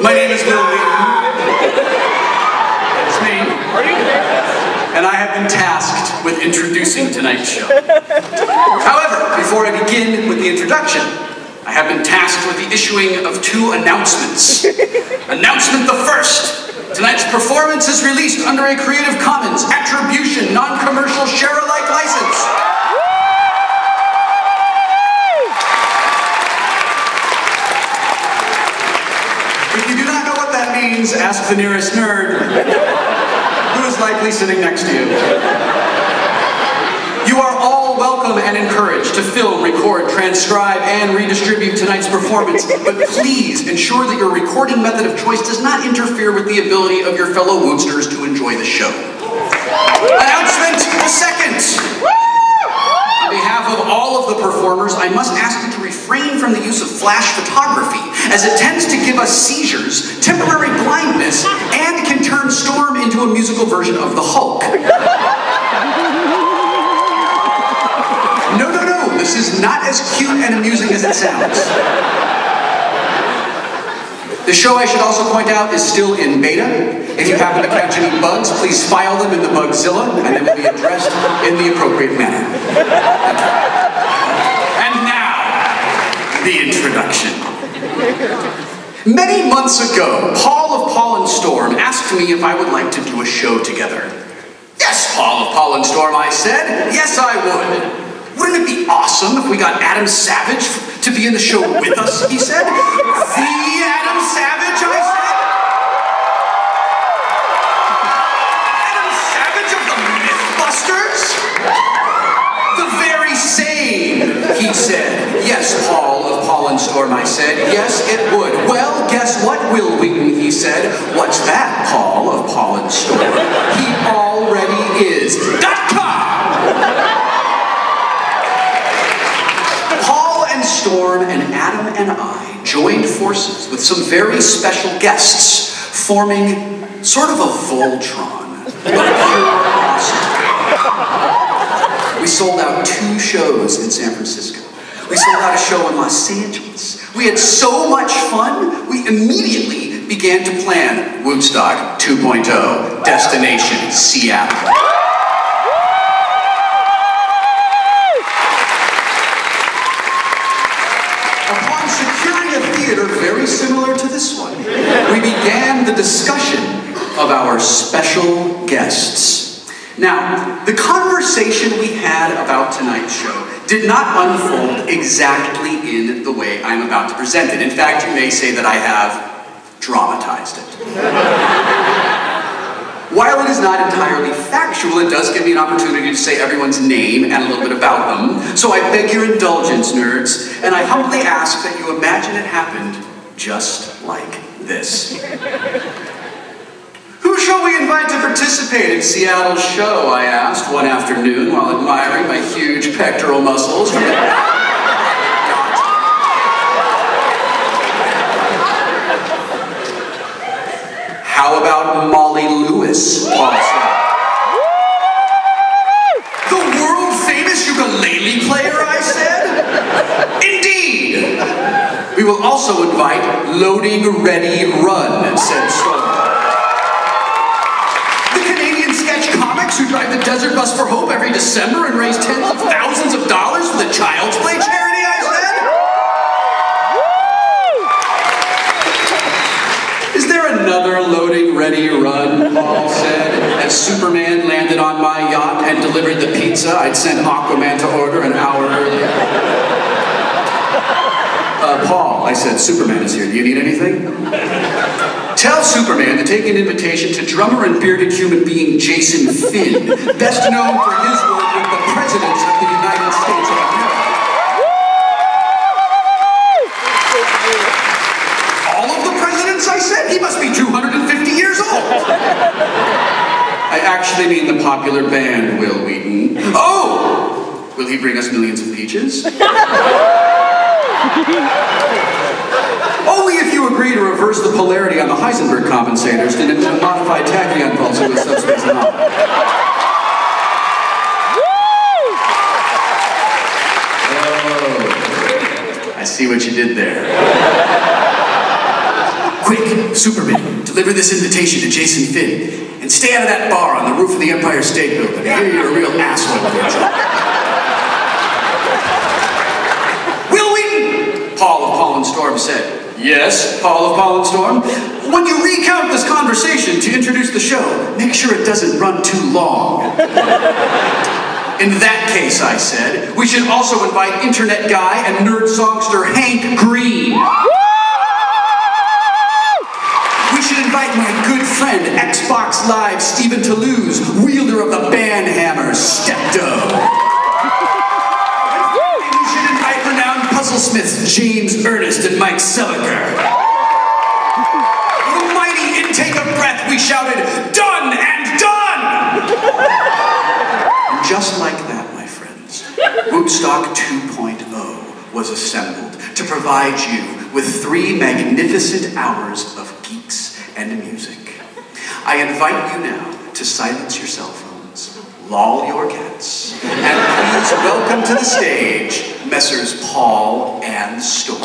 My name is Wil Wheaton. It's me. And I have been tasked with introducing tonight's show. However, before I begin with the introduction, I have been tasked with the issuing of two announcements. Announcement the first. Tonight's performance is released under a Creative Commons Attribution Non-Commercial Share-alike license. If you do not know what that means, ask the nearest nerd, who is likely sitting next to you. You are all welcome and encouraged to film, record, transcribe, and redistribute tonight's performance, but please ensure that your recording method of choice does not interfere with the ability of your fellow Woodsters to enjoy the show. Announcement the second. On behalf of all of the performers, I must ask you to refrain from the use of flash photography, as it tends to give us seizures, temporary blindness, and can turn Storm into a musical version of the Hulk. No, this is not as cute and amusing as it sounds. The show, I should also point out, is still in beta. If you happen to catch any bugs, please file them in the Bugzilla, and they will be addressed in the appropriate manner. And now, the introduction. Many months ago, Paul of Paul and Storm asked me if I would like to do a show together. Yes, Paul of Paul and Storm, I said. Yes, I would. Wouldn't it be awesome if we got Adam Savage to be in the show with us, he said. The Adam Savage, I said. Adam Savage of the Mythbusters? The very same, he said. Yes, Paul of Paul and Storm, I said. Yes, it would. Well, guess what, Wil Wheaton, he said. What's that, Paul of Paul and Storm? He already is. .com! Storm and Adam and I joined forces with some very special guests, forming sort of a Voltron of pure awesome. We sold out 2 shows in San Francisco. We sold out a show in Los Angeles. We had so much fun, we immediately began to plan Woodstock 2.0, Destination Seattle. Very similar to this one, we began the discussion of our special guests. Now, the conversation we had about tonight's show did not unfold exactly in the way I'm about to present it. In fact, you may say that I have dramatized it. While it is not entirely factual, it does give me an opportunity to say everyone's name and a little bit about them. So I beg your indulgence, nerds, and I humbly ask that you imagine it happened just like this. Who shall we invite to participate in Seattle's show, I asked one afternoon while admiring my huge pectoral muscles. How about Molly Lewis, Paul said. The world-famous ukulele player, I said? Indeed! We will also invite Loading Ready Run, said Storm. The Canadian sketch comics who drive the Desert Bus for Hope every December and raise tens of thousands of dollars for the Child's Play charity, I said? Is there another Loading Ready Run, Paul said, as Superman landed on my yacht and delivered the pizza I'd sent Aquaman to order an hour earlier? Paul, I said, Superman is here. Do you need anything? Tell Superman to take an invitation to drummer and bearded human being Jason Finn, best known for his work with the presidents of the United States of America. All of the presidents, I said? He must be 250 years old. I actually mean the popular band, Wil Wheaton. Oh! Will he bring us millions of peaches? Only if you agree to reverse the polarity on the Heisenberg compensators and into a modified tachyon pulsar with subspace anomaly. Oh, I see what you did there. Quick, Superman, deliver this invitation to Jason Finn, and stay out of that bar on the roof of the Empire State Building. I hear you're a real asshole. Paul of Paul and Storm said. Yes, Paul of Paul and Storm. When you recount this conversation to introduce the show, make sure it doesn't run too long. In that case, I said, we should also invite internet guy and nerd songster Hank Green. We should invite my good friend, Xbox Live Stephen Toulouse, wielder of the band hammer, Stepto. Puzzlesmiths James Ernest and Mike Seliger. With a mighty intake of breath, we shouted, done and done! And just like that, my friends, Woodstock 2.0 was assembled to provide you with 3 magnificent hours of geeks and music. I invite you now to silence your cell phones, loll your cats, and please welcome to the stage Messrs. Paul and Storm.